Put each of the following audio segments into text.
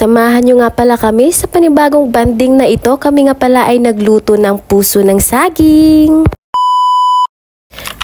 Samahan nyo nga pala kami sa panibagong banding na ito. Kami nga pala ay nagluto ng puso ng saging.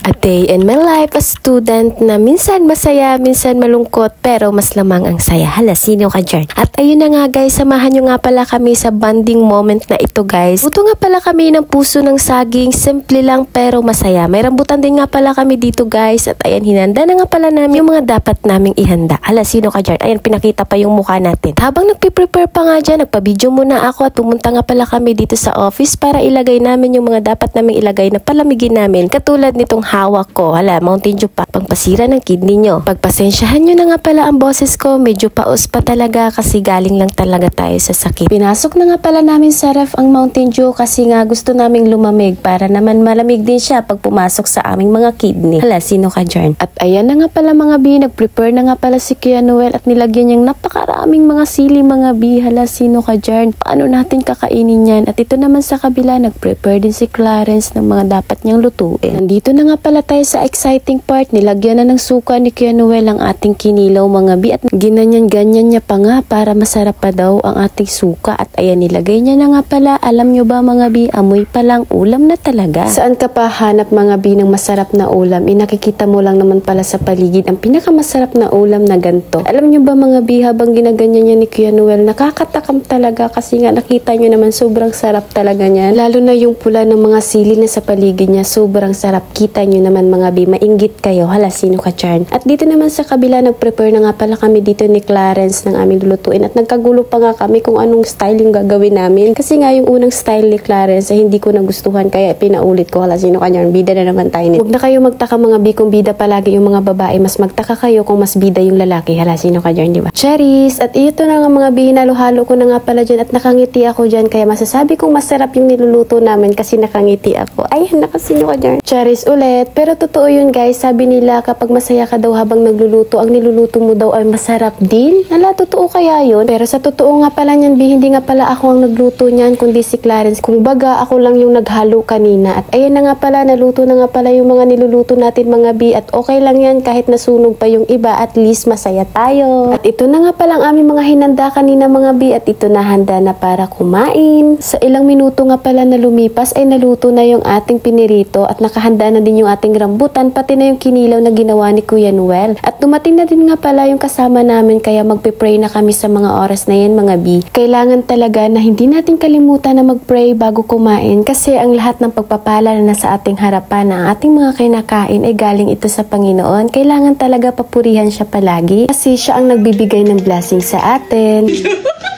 A day in my life as student na minsan masaya, minsan malungkot, pero mas lamang ang saya. Hala, sino ka dyan? At ayun na nga guys, samahan nyo nga pala kami sa bonding moment na ito guys. Luto nga pala kami ng puso ng saging, simple lang pero masaya. May rambutan din nga pala kami dito guys. At ayan, hinanda na nga pala namin yung mga dapat naming ihanda. Hala, sino ka dyan? Ayan, pinakita pa yung mukha natin. Habang nagpiprepare pa nga dyan, nagpa-video muna ako at pumunta nga pala kami dito sa office para ilagay namin yung mga dapat naming ilagay na palamigin namin. Katulad nitong hawak ko. Hala, Mountain Dew pa. Pangpasira ng kidney nyo. Pagpasensyahan nyo na nga pala ang boses ko. Medyo paos pa talaga kasi galing lang talaga tayo sa sakit. Pinasok na nga pala namin sa ref ang Mountain Dew kasi nga gusto naming lumamig para naman malamig din siya pag pumasok sa aming mga kidney. Hala, sino ka dyan? At ayan na nga pala mga bi. Nag-prepare na nga pala si Kuya Noel at nilagyan niyang napakaraming mga sili mga bi. Hala, sino ka dyan? Paano natin kakainin yan? At ito naman sa kabila, nag-prepare din si Clarence ng mga dapat niyang lutuin. Nandito na nga pala tayo sa exciting part, nilagyan na ng suka ni Kuya Noel ang ating kinilaw mga bi at ganyan niya pa nga para masarap pa daw ang ating suka at ayan nilagay niya na nga pala. Alam nyo ba mga bi, amoy pa lang ulam na talaga. Saan ka pa hanap mga bi ng masarap na ulam? Nakikita mo lang naman pala sa paligid ang pinakamasarap na ulam na ganto. Alam nyo ba mga bi, habang ginaganyan niya ni Kuya Noel, nakakatakam talaga kasi nga nakita nyo naman sobrang sarap talaga niyan. Lalo na yung pula ng mga sili na sa paligid niya, sobrang sarap. Kita nyo naman mga bi, mainggit kayo. Hala, sino ka dyan? At dito naman sa kabila, nag-prepare na nga pala kami dito ni Clarence ng aming lulutuin at nagkagulo pa nga kami kung anong style yung gagawin namin. Kasi nga yung unang style ni Clarence ay hindi ko nagustuhan kaya pinaulit ko. Hala, sino ka dyan? Bida na naman tayo nito. Huwag na kayo magtaka mga bi kung bida palagi yung mga babae. Mas magtaka kayo kung mas bida yung lalaki. Hala, sino ka dyan, di ba? Cherries! At ito na nga mga bi, hinalo-halo ko na nga pala dyan at nakangiti ako dyan. Kaya masasabi kong masarap yung niluluto namin kasi nakangiti ako. Ay, nakasino ka dyan? Cherries ulit. Pero totoo yun guys, sabi nila kapag masaya ka daw habang nagluluto, ang niluluto mo daw ay masarap din. Hala, totoo kaya yun? Pero sa totoo nga pala niyan, bi, hindi nga pala ako ang nagluto niyan, kundi si Clarence. Kung baga, ako lang yung naghalo kanina. At ayan na nga pala, naluto na nga pala yung mga niluluto natin mga bi. At okay lang yan kahit nasunog pa yung iba, at least masaya tayo. At ito na nga pala ang aming mga hinanda kanina mga bi. At ito na handa na para kumain. Sa ilang minuto nga pala na lumipas ay naluto na yung ating pinirito at nakahanda na din yung ating rambutan, pati na yung kinilaw na ginawa ni Kuya Noel. At dumating na din nga pala yung kasama namin kaya magpe-pray na kami sa mga oras na yan mga bi. Kailangan talaga na hindi natin kalimutan na mag-pray bago kumain kasi ang lahat ng pagpapala na nasa ating harapan na ating mga kinakain ay galing ito sa Panginoon. Kailangan talaga papurihan siya palagi kasi siya ang nagbibigay ng blessing sa atin.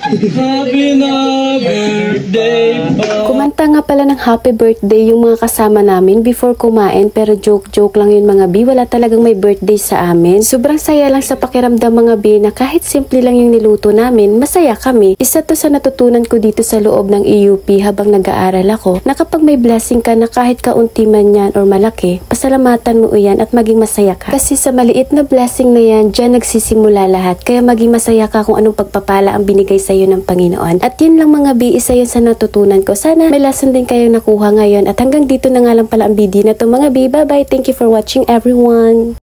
Happy na birthday pa. Kumanta nga pala ng happy birthday yung mga kasama namin before kumain, pero joke lang yun mga bi, wala talagang may birthday sa amin. Sobrang saya lang sa pakiramdam mga bi na kahit simple lang yung niluto namin, masaya kami. Isa to sa natutunan ko dito sa loob ng EUP habang nag-aaral ako, na kapag may blessing ka na kahit kaunti man yan or malaki, pasalamatan mo yan at maging masaya ka. Kasi sa maliit na blessing na yan, dyan nagsisimula lahat. Kaya maging masaya ka kung anong pagpapala ang binigay sa'yo ng Panginoon. At yun lang mga bi, isa yun sa natutunan ko. Sana may lesson din kayong nakuha ngayon. At hanggang dito na nga lang pala ang video na to mga bi. Bye bye, thank you for watching everyone.